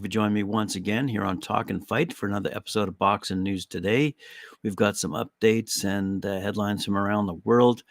For joining me once again here on Talkin Fight for another episode of Boxing News Today. We've got some updates and headlines from around the world,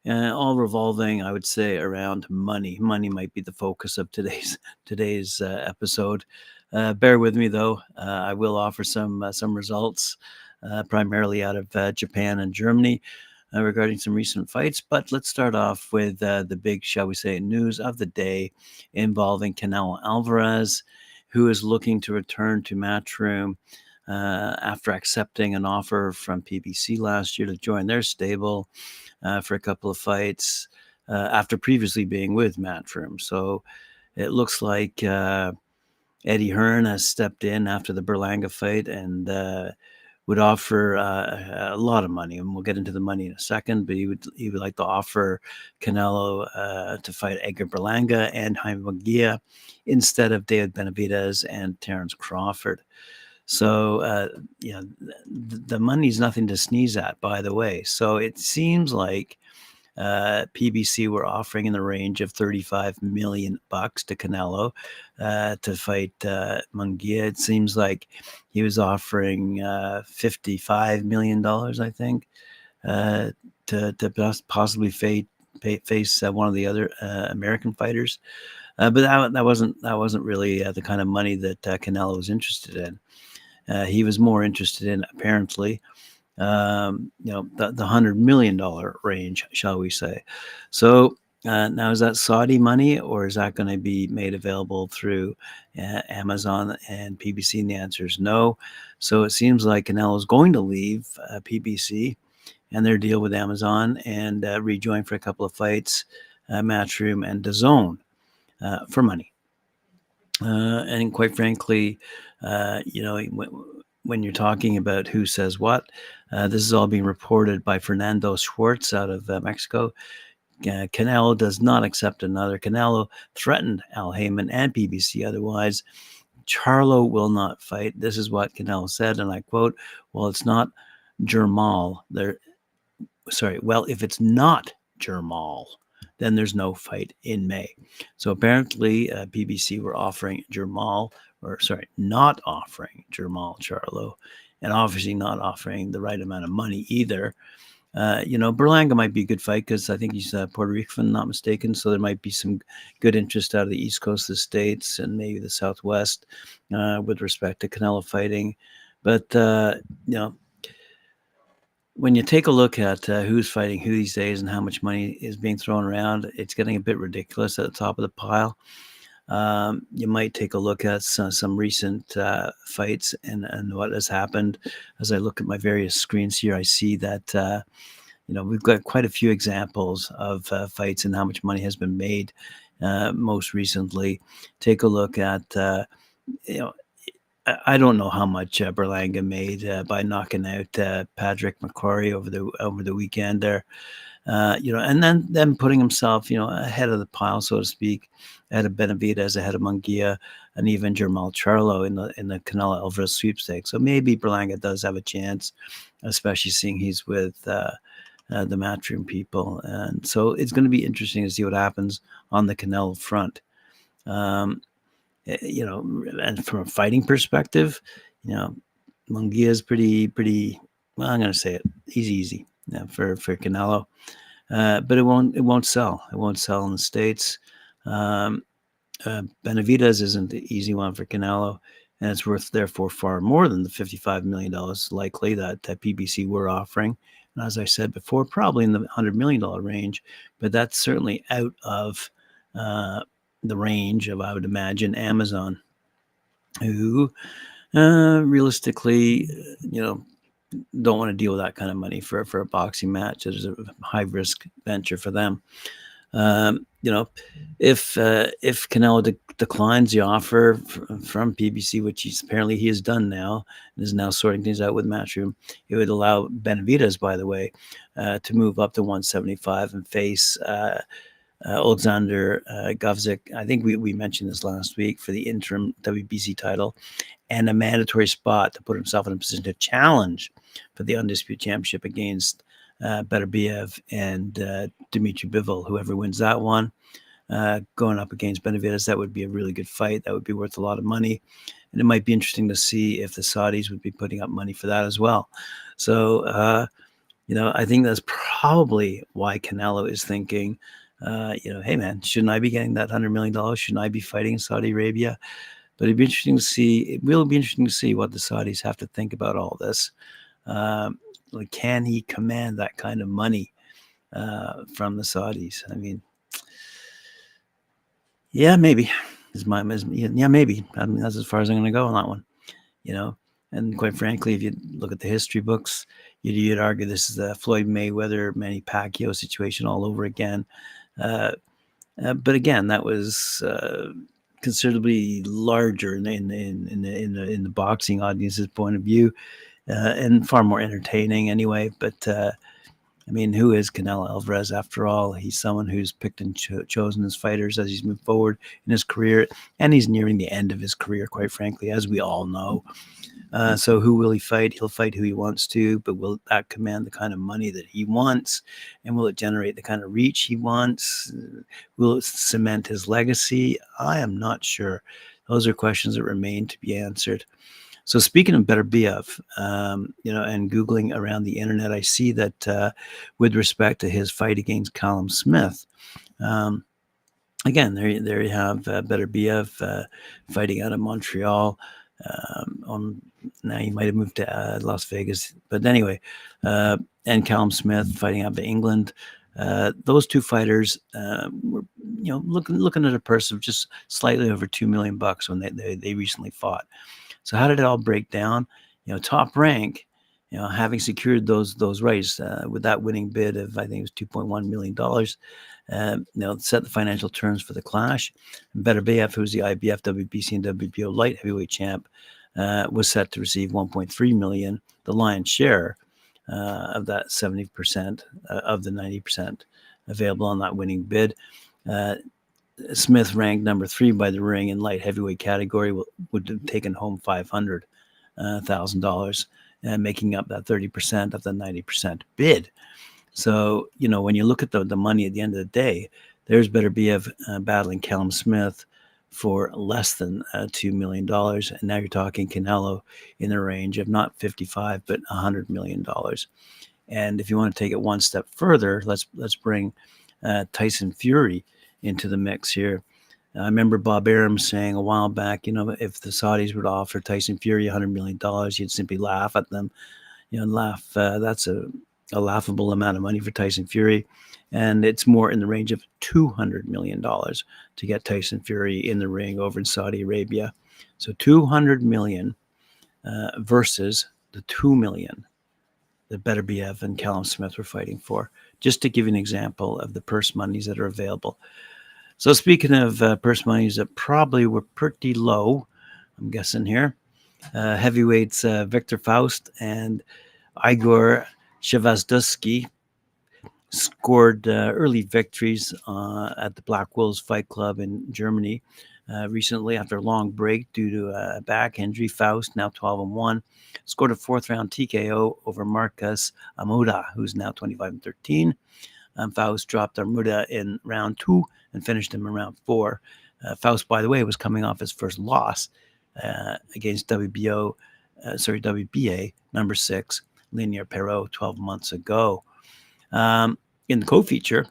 all revolving, I would say, around money. Money might be the focus of today's episode. Bear with me, though. I will offer some results, primarily out of Japan and Germany. Regarding some recent fights, but let's start off with the big, shall we say, news of the day involving Canelo Alvarez, who is looking to return to Matchroom after accepting an offer from PBC last year to join their stable for a couple of fights after previously being with Matchroom. So it looks like Eddie Hearn has stepped in after the Berlanga fight and would offer a lot of money, and we'll get into the money in a second. But he would like to offer Canelo to fight Edgar Berlanga and Jaime Munguia instead of David Benavidez and Terence Crawford. So the money's nothing to sneeze at, by the way. So it seems like PBC were offering in the range of $35 million to Canelo to fight Munguia. It seems like he was offering $55 million, I think, to possibly face one of the other American fighters. But that wasn't really the kind of money that Canelo was interested in. He was more interested in, apparently, the $100 million range, shall we say. So now, is that Saudi money, or is that going to be made available through Amazon and PBC? And the answer is no. So it seems like Canelo is going to leave PBC and their deal with Amazon and rejoin for a couple of fights, Matchroom and DAZN for money. And quite frankly, when you're talking about who says what, this is all being reported by Fernando Schwartz out of Mexico. Canelo does not accept another. Canelo threatened Al Heyman and PBC otherwise. Charlo will not fight. This is what Canelo said, and I quote, well, it's not Jermal. Well, if it's not Jermal, then there's no fight in May. So apparently PBC were offering not offering Jermal Charlo, and obviously not offering the right amount of money either. Berlanga might be a good fight because I think he's Puerto Rican, not mistaken. So there might be some good interest out of the East Coast of the States and maybe the Southwest with respect to Canelo fighting. But, when you take a look at who's fighting who these days and how much money is being thrown around, it's getting a bit ridiculous at the top of the pile. You might take a look at some recent fights and what has happened. As I look at my various screens here, I see that we've got quite a few examples of fights and how much money has been made most recently. Take a look at I don't know how much Berlanga made by knocking out Patrick McCrory over the weekend there. And then putting himself, ahead of the pile, so to speak, ahead of Benavidez, ahead of Munguia, and even Jermal Charlo in the Canelo Alvarez sweepstakes. So maybe Berlanga does have a chance, especially seeing he's with the Matchroom people, and so it's going to be interesting to see what happens on the Canelo front. And from a fighting perspective, Munguia is pretty. Well, I'm going to say it. He's easy for Canelo. But it won't sell. It won't sell in the States. Benavidez isn't the easy one for Canelo, and it's worth therefore far more than the $55 million likely that PBC were offering. And as I said before, probably in the $100 million range, but that's certainly out of the range of, I would imagine, Amazon, who realistically, don't want to deal with that kind of money for a boxing match. It is a high risk venture for them. If Canelo declines the offer from PBC, which he has done now, and is now sorting things out with Matchroom, it would allow Benavidez, by the way, to move up to 175 and face Alexander Govzik. I think we mentioned this last week, for the interim WBC title and a mandatory spot to put himself in a position to challenge for the undisputed championship against Beterbiev and Dmitry Bivol. Whoever wins that one going up against Benavidez. That would be a really good fight. That would be worth a lot of money. And it might be interesting to see if the Saudis would be putting up money for that as well. So, I think that's probably why Canelo is thinking, hey, man, shouldn't I be getting that $100 million? Shouldn't I be fighting in Saudi Arabia? But it will be interesting to see what the Saudis have to think about all this. Can he command that kind of money from the Saudis? I mean, yeah, maybe. Yeah, maybe. I mean, that's as far as I'm going to go on that one. And quite frankly, if you look at the history books, you'd argue this is the Floyd Mayweather, Manny Pacquiao situation all over again. But again, that was considerably larger in the boxing audience's point of view, and far more entertaining anyway. But I mean, who is Canelo Alvarez after all? He's someone who's picked and chosen his fighters as he's moved forward in his career, and he's nearing the end of his career, quite frankly, as we all know. So who will he fight? He'll fight who he wants to, but will that command the kind of money that he wants? And will it generate the kind of reach he wants? Will it cement his legacy? I am not sure. Those are questions that remain to be answered. So speaking of Beterbiev, and Googling around the internet, I see that with respect to his fight against Callum Smith, again, there you have Beterbiev fighting out of Montreal. Now he might have moved to Las Vegas, but anyway, and Callum Smith fighting out of England. Those two fighters were, looking at a purse of just slightly over $2 million when they recently fought. So how did it all break down? Top Rank, having secured those rights with that winning bid of, I think it was $2.1 million, set the financial terms for the clash. Beterbiev, who's the IBF, WBC, and WBO light heavyweight champ, was set to receive $1.3 million, the lion's share of that 70% of the 90% available on that winning bid. Smith, ranked number 3 by the ring in light heavyweight category, would have taken home $500,000, making up that 30% of the 90% bid. So, when you look at the money at the end of the day, there's Beterbiev battling Callum Smith for less than $2 million. And now you're talking Canelo in the range of not 55, but $100 million. And if you want to take it one step further, let's bring Tyson Fury into the mix here. I remember Bob Arum saying a while back, if the Saudis were to offer Tyson Fury $100 million, he'd simply laugh at them. That's a laughable amount of money for Tyson Fury. And it's more in the range of $200 million to get Tyson Fury in the ring over in Saudi Arabia. So $200 million versus the $2 million that Beterbiev and Callum Smith were fighting for, just to give you an example of the purse monies that are available. So speaking of purse monies that probably were pretty low, I'm guessing here, heavyweights Victor Faust and Igor Shevasdusky scored early victories at the Black Wolves Fight Club in Germany recently after a long break due to a back injury. Faust, now 12-1, scored a 4th-round TKO over Marcus Amuda, who's now 25-13. Faust dropped Amuda in round 2 and finished him in round 4. Faust, by the way, was coming off his first loss against WBA number 6, Linear Perot, 12 months ago. In the co-feature,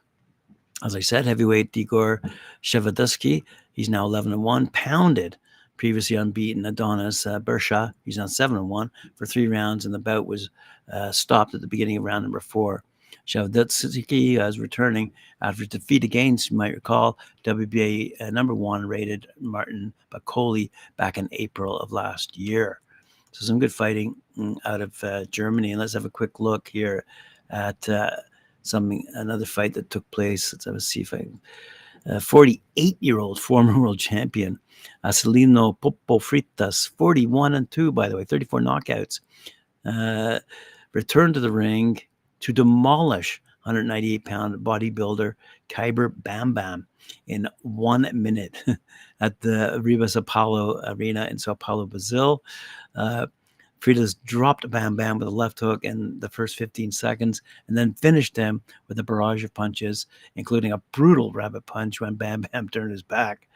as I said, heavyweight Igor Shevadusky, he's now 11-1, pounded previously unbeaten Adonis Bersha. He's now 7-1 for 3 rounds, and the bout was stopped at the beginning of round number 4. Shevadusky is returning after defeat against, you might recall, WBA number 1 rated Martin Bakole back in April of last year. So some good fighting out of Germany. And let's have a quick look here at another fight that took place. Let's see if I 48-year-old former world champion Celino Popofritas, 41-2, by the way, 34 knockouts, returned to the ring to demolish 198-pound bodybuilder Kyber Bam Bam in 1 minute at the Rio Sao Paulo Arena in Sao Paulo, Brazil. Freitas dropped Bam Bam with a left hook in the first 15 seconds and then finished him with a barrage of punches, including a brutal rabbit punch when Bam Bam turned his back.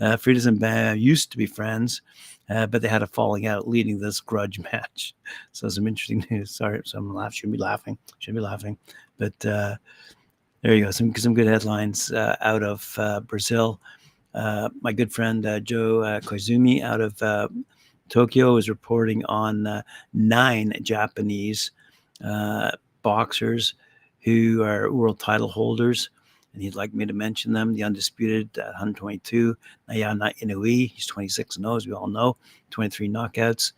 Freitas and Bam used to be friends, but they had a falling out leading this grudge match. So some interesting news. Sorry, some shouldn't be laughing. But there you go. Some good headlines out of Brazil. My good friend Joe Koizumi out of Tokyo is reporting on 9 Japanese boxers who are world title holders, and he'd like me to mention them. The undisputed 122, Naoya Inoue. He's 26-0, as we all know, 23 knockouts.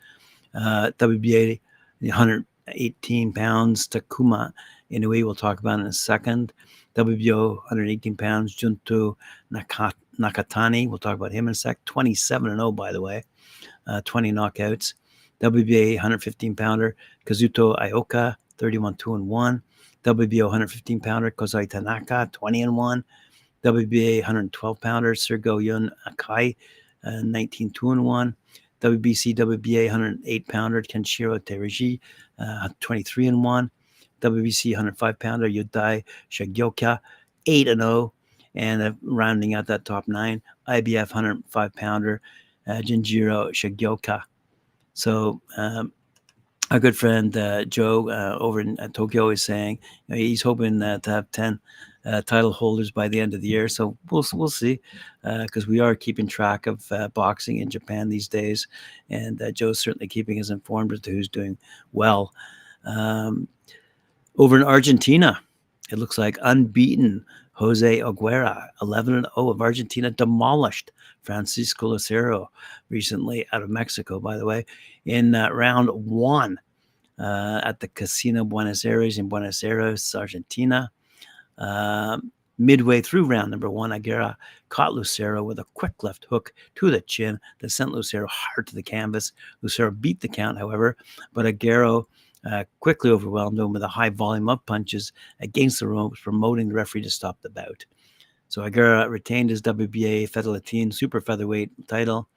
WBA, 118 pounds, Takuma Inoue, we'll talk about in a second. WBO, 118 pounds, Junto Nakatani, we'll talk about him in a sec. 27-0, by the way, 20 knockouts. WBA 115-pounder, Kazuto Ioka, 31-2-1. WBO 115-pounder, Kozai Tanaka, 20-1. WBA 112-pounder, Sergo Yun Akai, 19-2-1. WBC WBA 108-pounder, Kenshiro Teruji, 23-1. WBC 105-pounder, Yudai Shigioka, 8-0. And rounding out that top 9, IBF 105-pounder, Jinjiro Shigioka. So our good friend Joe over in Tokyo is saying he's hoping to have 10 title holders by the end of the year. So we'll see, because we are keeping track of boxing in Japan these days, and Joe's certainly keeping us informed as to who's doing well. Over in Argentina, it looks like unbeaten Jose Aguera, 11-0 of Argentina, demolished Francisco Lucero recently out of Mexico, by the way, in round 1 at the Casino Buenos Aires in Buenos Aires, Argentina. Midway through round number 1, Aguera caught Lucero with a quick left hook to the chin that sent Lucero hard to the canvas. Lucero beat the count, however, but Aguero quickly overwhelmed him with a high volume of punches against the ropes, promoting the referee to stop the bout. So Aguera retained his WBA Federatin super featherweight title,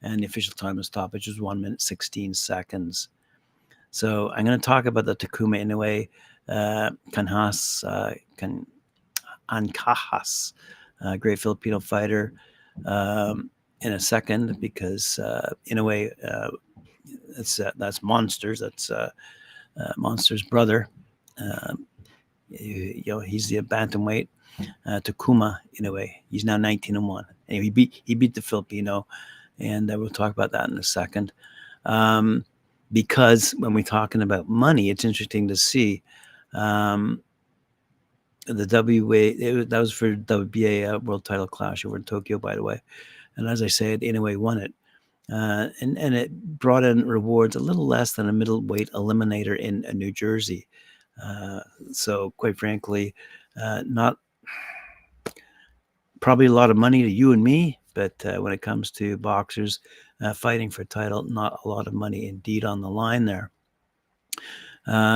and the official time of stoppage was 1 minute 16 seconds. So I'm going to talk about the Takuma Inoue Ancajas, great Filipino fighter, in a second, because Inoue, that's Monsters. That's Monster's brother. He's the bantamweight. Takuma Inoue. He's now 19-1. And he beat the Filipino, and we'll talk about that in a second. Because when we're talking about money, it's interesting to see the WBA. That was for WBA World Title Clash over in Tokyo, by the way. And as I said, Inoue won it. And it brought in rewards a little less than a middleweight eliminator in New Jersey. So quite frankly, not probably a lot of money to you and me, but when it comes to boxers fighting for a title, not a lot of money indeed on the line there.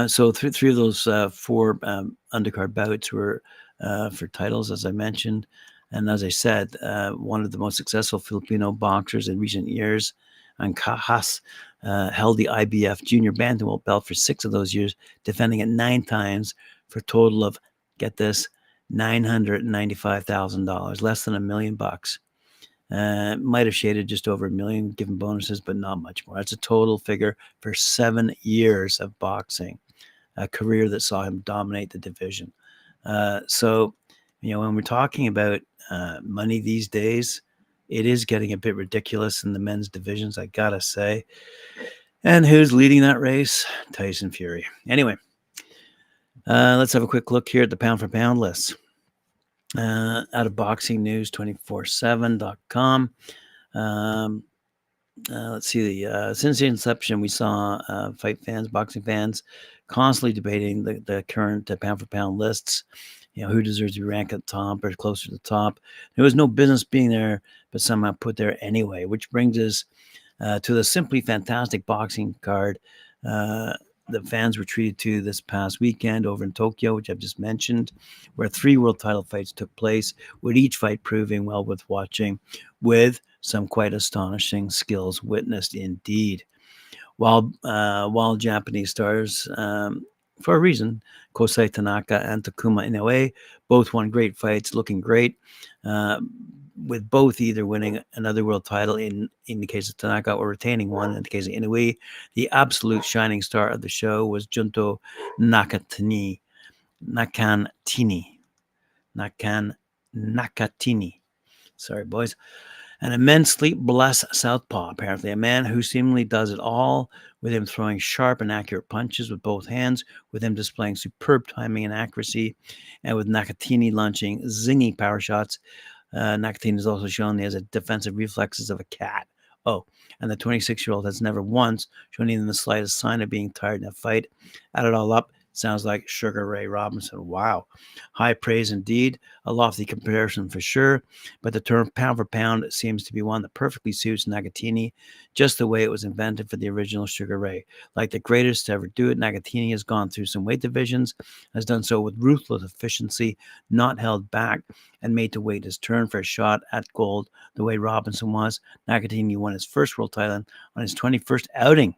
So three of those 4 undercard bouts were for titles, as I mentioned. And as I said, one of the most successful Filipino boxers in recent years, Ancajas, held the IBF junior bantamweight belt for 6 of those years, defending it 9 times for a total of, get this, $995,000, less than $1 million. Might have shaded just over $1 million, given bonuses, but not much more. That's a total figure for 7 years of boxing, a career that saw him dominate the division. So, when we're talking about money these days, it is getting a bit ridiculous in the men's divisions, I gotta say. And who's leading that race? Tyson Fury. Anyway, let's have a quick look here at the pound for pound list. Out of Boxing News 247.com. Let's see. Since the inception, we saw fight fans, boxing fans, constantly debating the current pound for pound lists. Who deserves to be ranked at the top or closer to the top. There was no business being there, but somehow put there anyway, which brings us to the simply fantastic boxing card the fans were treated to this past weekend over in Tokyo, which I've just mentioned, where 3 world title fights took place, with each fight proving well worth watching, with some quite astonishing skills witnessed indeed. while Japanese stars, for a reason, Kosei Tanaka and Takuma Inoue both won great fights, looking great, uh, with both either winning another world title in the case of Tanaka or retaining one in the case of Inoue. The absolute shining star of the show was Junto Nakatini. Nakantini. Nakan Nakatini. Sorry, boys. An immensely blessed southpaw, apparently, a man who seemingly does it all, with him throwing sharp and accurate punches with both hands, with him displaying superb timing and accuracy, and with Nakatini launching zingy power shots. Nakatini has also shown he has a defensive reflexes of a cat. Oh, and the 26-year-old has never once shown even the slightest sign of being tired in a fight. Add it all up, sounds like Sugar Ray Robinson. Wow. High praise indeed, a lofty comparison for sure, but the term pound for pound seems to be one that perfectly suits Nagatini, just the way it was invented for the original Sugar Ray. Like the greatest to ever do it, Nagatini has gone through some weight divisions, has done so with ruthless efficiency, not held back, and made to wait his turn for a shot at gold the way Robinson was. Nagatini won his first world title on his 21st outing.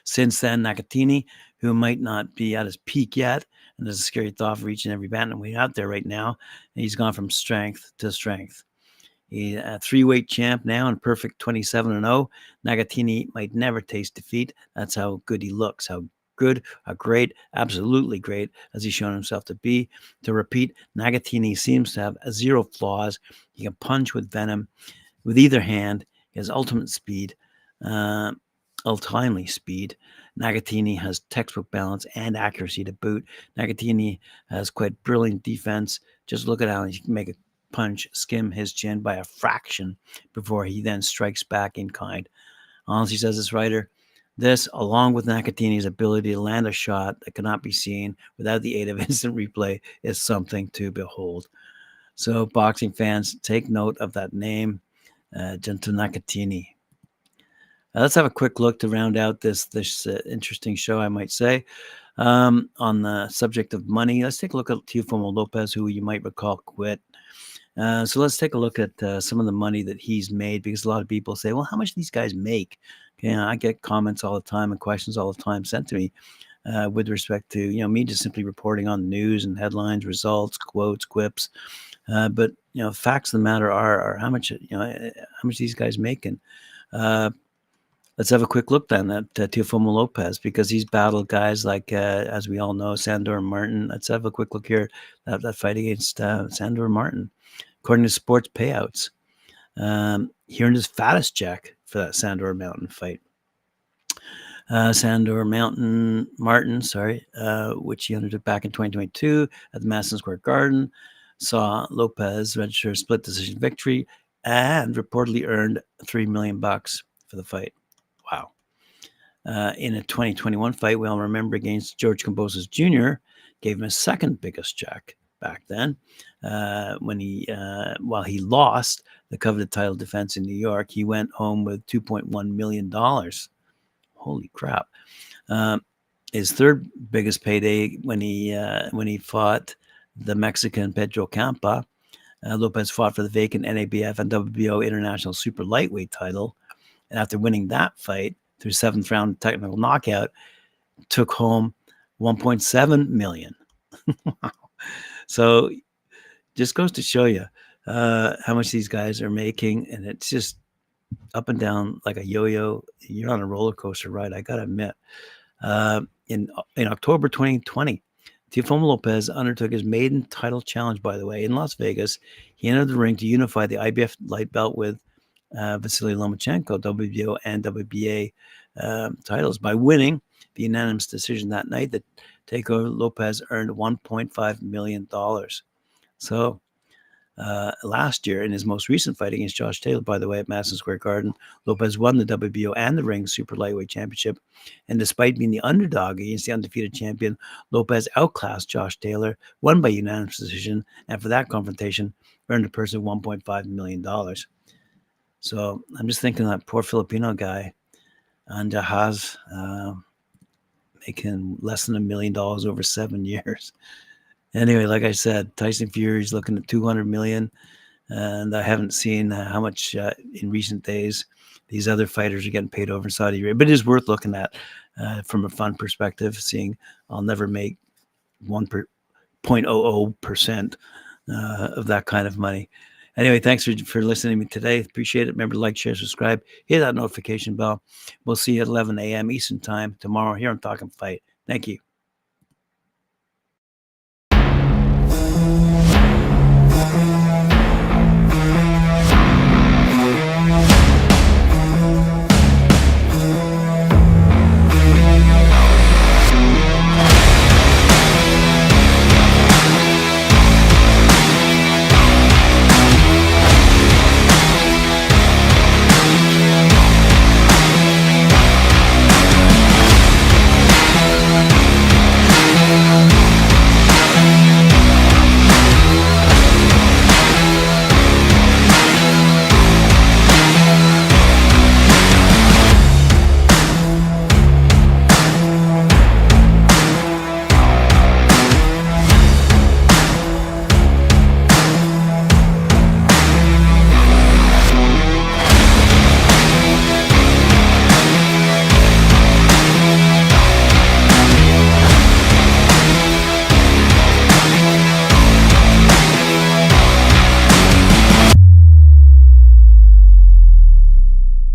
Since then, Nakatini, who might not be at his peak yet, and there's a scary thought for each and every bantamweight out there right now, he's gone from strength to strength. He's a three-weight champ now and perfect 27-0. Nagatini might never taste defeat. That's how good he looks, how good, how great, absolutely great as he's shown himself to be. To repeat, Nagatini seems to have zero flaws. He can punch with venom with either hand. He has ultimate speed. Untimely speed. Nagatini has textbook balance and accuracy to boot. Nagatini has quite brilliant defense. Just look at how he can make a punch skim his chin by a fraction before he then strikes back in kind. Honestly, says this writer, this, along with Nakatini's ability to land a shot that cannot be seen without the aid of instant replay, is something to behold. So, boxing fans, take note of that name, Gento Nakatini. Let's have a quick look to round out this interesting show, I might say. On the subject of money, let's take a look at Teofimo Lopez, who you might recall quit. So let's take a look at some of the money that he's made, because a lot of people say, well, how much do these guys make? I get comments all the time and questions all the time sent to me with respect to, me just simply reporting on news and headlines, results, quotes, quips. But, facts of the matter are how much, how much these guys making. Let's have a quick look then at Teofimo Lopez, because he's battled guys like, as we all know, Sandor Martin. Let's have a quick look here at that fight against Sandor Martin. According to sports payouts, he earned his fattest check for that Sandor Mountain fight. Sandor Martin, which he undertook back in 2022 at the Madison Square Garden, saw Lopez register a split decision victory and reportedly earned $3 million for the fight. Wow. In a 2021 fight, we all remember, against George Kambosos Jr., gave him his second biggest check back then, when while he lost the coveted title defense in New York, he went home with $2.1 million. Holy crap. His third biggest payday when he fought the Mexican Pedro Campa. Lopez fought for the vacant NABF and WBO International Super Lightweight title. And after winning that fight through 7th round technical knockout, took home $1.7 million. Wow. So just goes to show you how much these guys are making, and it's just up and down like a yo-yo. You're on a roller coaster ride, I gotta admit. In October 2020, Teofimo Lopez undertook his maiden title challenge, by the way, in Las Vegas. He entered the ring to unify the IBF light belt with Vasily Lomachenko, WBO and WBA titles. By winning the unanimous decision that night, the takeover Lopez earned $1.5 million. So last year, in his most recent fight against Josh Taylor, by the way, at Madison Square Garden, Lopez won the WBO and the Ring Super Lightweight Championship. And despite being the underdog against the undefeated champion, Lopez outclassed Josh Taylor, won by unanimous decision, and for that confrontation, earned a purse of $1.5 million. So I'm just thinking of that poor Filipino guy, Andahaz, making less than $1 million over 7 years. Anyway, like I said, Tyson Fury's looking at $200 million, and I haven't seen how much in recent days. these other fighters are getting paid over in Saudi Arabia. But it is worth looking at from a fun perspective, seeing I'll never make 1.00% of that kind of money. Anyway, thanks for listening to me today. Appreciate it. Remember to like, share, subscribe, hit that notification bell. We'll see you at 11 a.m. Eastern Time tomorrow here on Talkin Fight. Thank you.